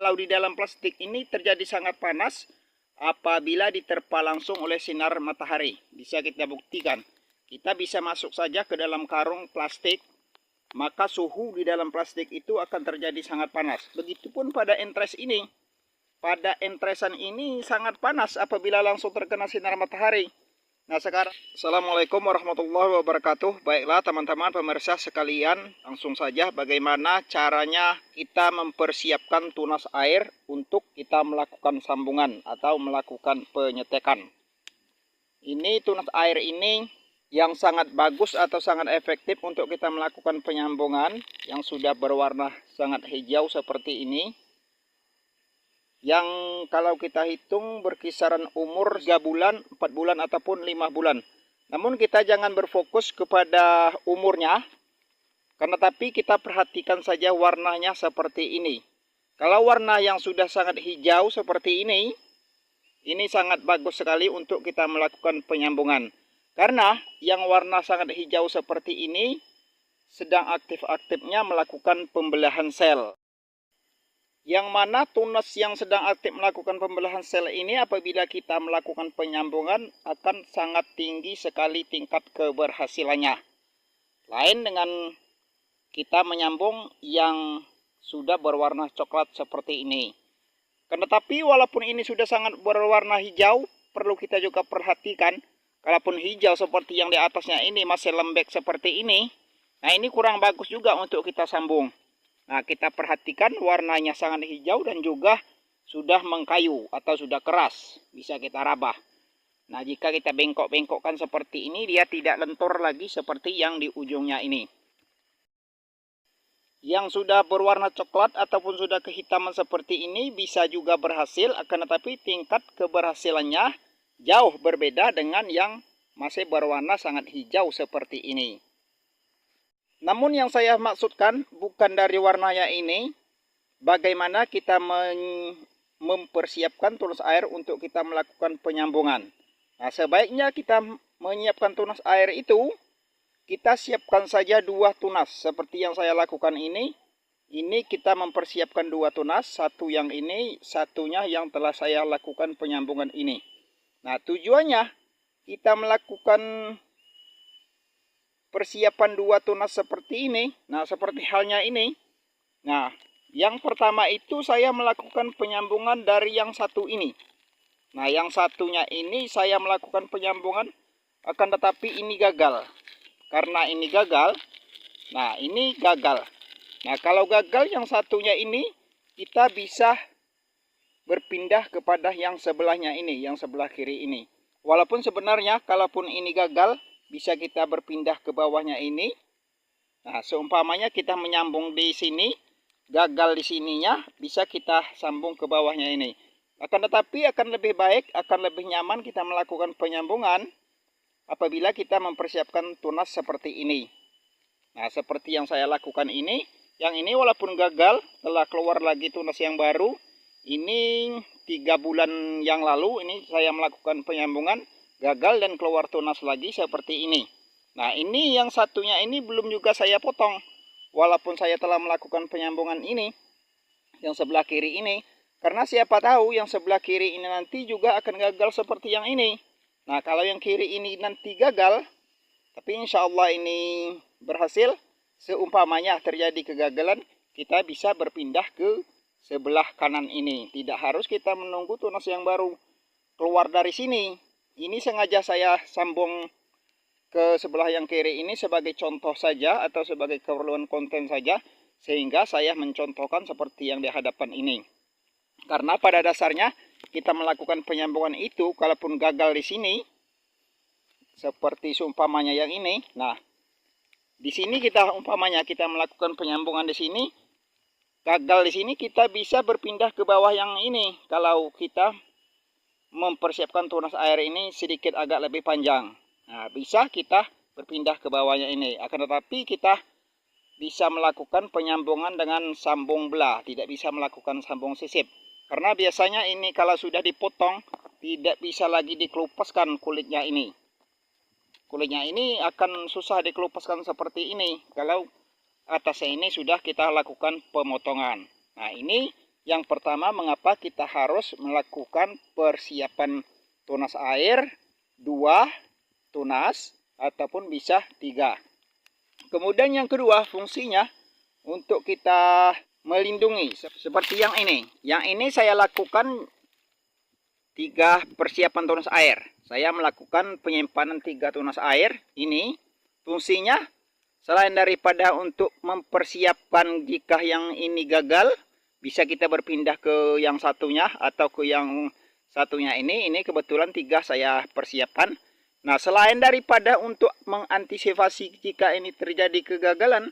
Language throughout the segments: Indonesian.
Kalau di dalam plastik ini terjadi sangat panas apabila diterpa langsung oleh sinar matahari. Bisa kita buktikan. Kita bisa masuk saja ke dalam karung plastik, maka suhu di dalam plastik itu akan terjadi sangat panas. Begitupun pada entres ini. Pada entresan ini sangat panas apabila langsung terkena sinar matahari. Nah sekarang, Assalamualaikum warahmatullahi wabarakatuh. Baiklah teman-teman pemirsa sekalian, langsung saja bagaimana caranya kita mempersiapkan tunas air untuk kita melakukan sambungan atau melakukan penyetekan. Ini tunas air ini yang sangat bagus atau sangat efektif untuk kita melakukan penyambungan yang sudah berwarna sangat hijau seperti ini. Yang kalau kita hitung berkisaran umur 3 bulan, 4 bulan ataupun 5 bulan. Namun kita jangan berfokus kepada umurnya, karena tapi kita perhatikan saja warnanya seperti ini. Kalau warna yang sudah sangat hijau seperti ini sangat bagus sekali untuk kita melakukan penyambungan. Karena yang warna sangat hijau seperti ini sedang aktif-aktifnya melakukan pembelahan sel. Yang mana tunas yang sedang aktif melakukan pembelahan sel ini apabila kita melakukan penyambungan akan sangat tinggi sekali tingkat keberhasilannya. Lain dengan kita menyambung yang sudah berwarna coklat seperti ini. Tetapi walaupun ini sudah sangat berwarna hijau, perlu kita juga perhatikan. Kalaupun hijau seperti yang di atasnya ini masih lembek seperti ini, nah ini kurang bagus juga untuk kita sambung. Nah, kita perhatikan warnanya sangat hijau dan juga sudah mengkayu atau sudah keras. Bisa kita rabah. Nah, jika kita bengkok-bengkokkan seperti ini, dia tidak lentur lagi seperti yang di ujungnya ini. Yang sudah berwarna coklat ataupun sudah kehitaman seperti ini bisa juga berhasil, akan tetapi tingkat keberhasilannya jauh berbeda dengan yang masih berwarna sangat hijau seperti ini. Namun yang saya maksudkan bukan dari warnanya ini, bagaimana kita mempersiapkan tunas air untuk kita melakukan penyambungan. Nah, sebaiknya kita menyiapkan tunas air itu, kita siapkan saja 2 tunas seperti yang saya lakukan ini. Ini kita mempersiapkan 2 tunas, satu yang ini, satunya yang telah saya lakukan penyambungan ini. Nah, tujuannya kita melakukan persiapan 2 tunas seperti ini. Nah, seperti halnya ini. Nah, yang pertama itu saya melakukan penyambungan dari yang satu ini. Nah, yang satunya ini saya melakukan penyambungan, akan tetapi ini gagal. Karena ini gagal, nah ini gagal. Nah, kalau gagal yang satunya ini, kita bisa berpindah kepada yang sebelahnya ini, yang sebelah kiri ini. Walaupun sebenarnya kalaupun ini gagal, bisa kita berpindah ke bawahnya ini. Nah, seumpamanya kita menyambung di sini, gagal di sininya, bisa kita sambung ke bawahnya ini. Akan tetapi akan lebih baik, akan lebih nyaman kita melakukan penyambungan apabila kita mempersiapkan tunas seperti ini. Nah, seperti yang saya lakukan ini, yang ini walaupun gagal, telah keluar lagi tunas yang baru. Ini 3 bulan yang lalu, ini saya melakukan penyambungan, gagal dan keluar tunas lagi seperti ini. Nah, ini yang satunya ini belum juga saya potong. Walaupun saya telah melakukan penyambungan ini, yang sebelah kiri ini, karena siapa tahu yang sebelah kiri ini nanti juga akan gagal seperti yang ini. Nah, kalau yang kiri ini nanti gagal, tapi insya Allah ini berhasil, seumpamanya terjadi kegagalan, kita bisa berpindah ke sebelah kanan ini. Tidak harus kita menunggu tunas yang baru keluar dari sini. Ini sengaja saya sambung ke sebelah yang kiri ini sebagai contoh saja atau sebagai keperluan konten saja, sehingga saya mencontohkan seperti yang di hadapan ini. Karena pada dasarnya kita melakukan penyambungan itu, kalaupun gagal di sini, seperti seumpamanya yang ini, nah di sini kita umpamanya kita melakukan penyambungan di sini, gagal di sini, kita bisa berpindah ke bawah yang ini. Kalau kita mempersiapkan tunas air ini sedikit agak lebih panjang, nah bisa kita berpindah ke bawahnya ini. Akan tetapi kita bisa melakukan penyambungan dengan sambung belah, tidak bisa melakukan sambung sisip. Karena biasanya ini kalau sudah dipotong, tidak bisa lagi dikelupaskan kulitnya ini. Kulitnya ini akan susah dikelupaskan seperti ini kalau atasnya ini sudah kita lakukan pemotongan. Nah, ini Yang pertama, mengapa kita harus melakukan persiapan tunas air 2 tunas ataupun bisa 3. Kemudian yang kedua, fungsinya untuk kita melindungi seperti yang ini. Yang ini saya lakukan 3 persiapan tunas air. Saya melakukan penyimpanan 3 tunas air. Ini fungsinya selain daripada untuk mempersiapkan jika yang ini gagal, bisa kita berpindah ke yang satunya atau ke yang satunya ini. Ini kebetulan 3 saya persiapkan. Nah, selain daripada untuk mengantisipasi jika ini terjadi kegagalan,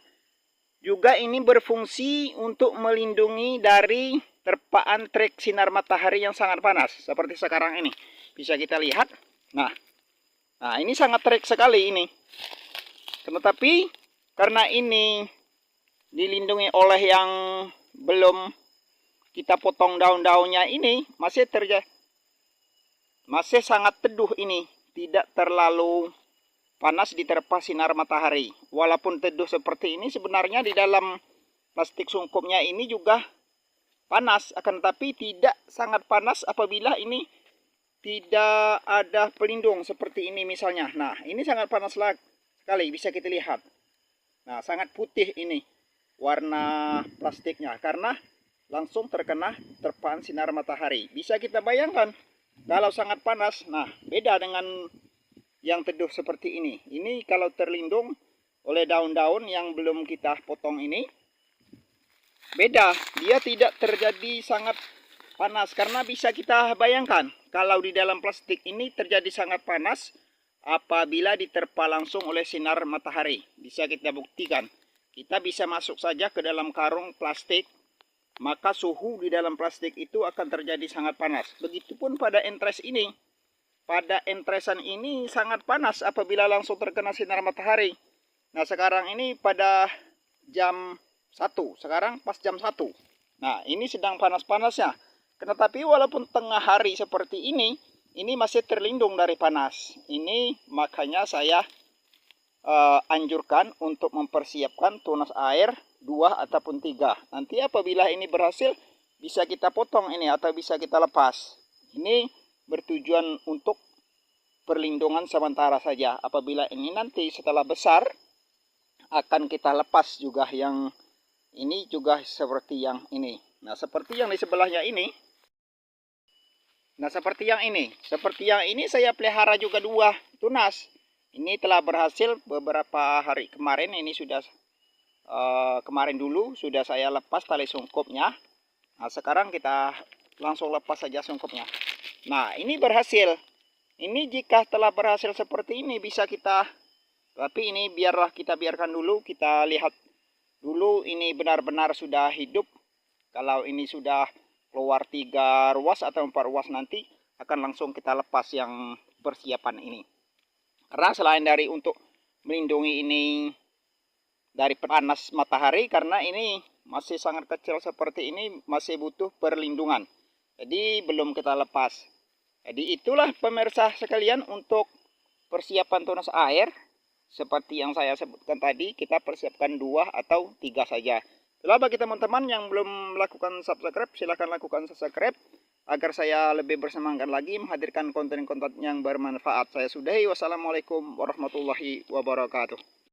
juga ini berfungsi untuk melindungi dari terpaan terik sinar matahari yang sangat panas. Seperti sekarang ini. Bisa kita lihat. Nah ini sangat terik sekali ini. Tetapi karena ini dilindungi oleh yang belum kita potong daun-daunnya ini, masih sangat teduh ini. Tidak terlalu panas diterpa sinar matahari. Walaupun teduh seperti ini, sebenarnya di dalam plastik sungkupnya ini juga panas. Akan tetapi tidak sangat panas apabila ini tidak ada pelindung seperti ini misalnya. Nah, ini sangat panas sekali, bisa kita lihat. Nah, sangat putih ini warna plastiknya karena langsung terkena terpaan sinar matahari. Bisa kita bayangkan kalau sangat panas. Nah, beda dengan yang teduh seperti ini. Ini kalau terlindung oleh daun-daun yang belum kita potong ini, beda. Dia tidak terjadi sangat panas karena bisa kita bayangkan kalau di dalam plastik ini terjadi sangat panas apabila diterpa langsung oleh sinar matahari. Bisa kita buktikan. Kita bisa masuk saja ke dalam karung plastik, maka suhu di dalam plastik itu akan terjadi sangat panas. Begitupun pada entres ini. Pada entresan ini sangat panas apabila langsung terkena sinar matahari. Nah, sekarang ini pada jam 1. Sekarang pas jam 1. Nah, ini sedang panas-panasnya. Tetapi walaupun tengah hari seperti ini masih terlindung dari panas. Ini makanya saya anjurkan untuk mempersiapkan tunas air 2 ataupun 3. Nanti apabila ini berhasil, bisa kita potong ini atau bisa kita lepas. Ini bertujuan untuk perlindungan sementara saja. Apabila ini nanti setelah besar, akan kita lepas juga yang ini juga seperti yang ini. Nah, seperti yang di sebelahnya ini. Nah, seperti yang ini. Seperti yang ini saya pelihara juga 2 tunas. Ini telah berhasil beberapa hari kemarin. Ini sudah kemarin dulu sudah saya lepas tali sungkupnya. Nah, sekarang kita langsung lepas saja sungkupnya. Nah, ini berhasil. Ini jika telah berhasil seperti ini bisa kita, tapi ini kita biarkan dulu, kita lihat dulu ini benar-benar sudah hidup. Kalau ini sudah keluar 3 ruas atau 4 ruas nanti akan langsung kita lepas yang persiapan ini. Karena selain dari untuk melindungi ini dari panas matahari, karena ini masih sangat kecil seperti ini, masih butuh perlindungan. Jadi belum kita lepas. Jadi itulah pemirsa sekalian untuk persiapan tunas air. Seperti yang saya sebutkan tadi, kita persiapkan 2 atau 3 saja. Lalu bagi teman-teman yang belum melakukan subscribe, silahkan lakukan subscribe agar saya lebih bersemangat lagi menghadirkan konten-konten yang bermanfaat. Saya sudahi. Wassalamualaikum warahmatullahi wabarakatuh.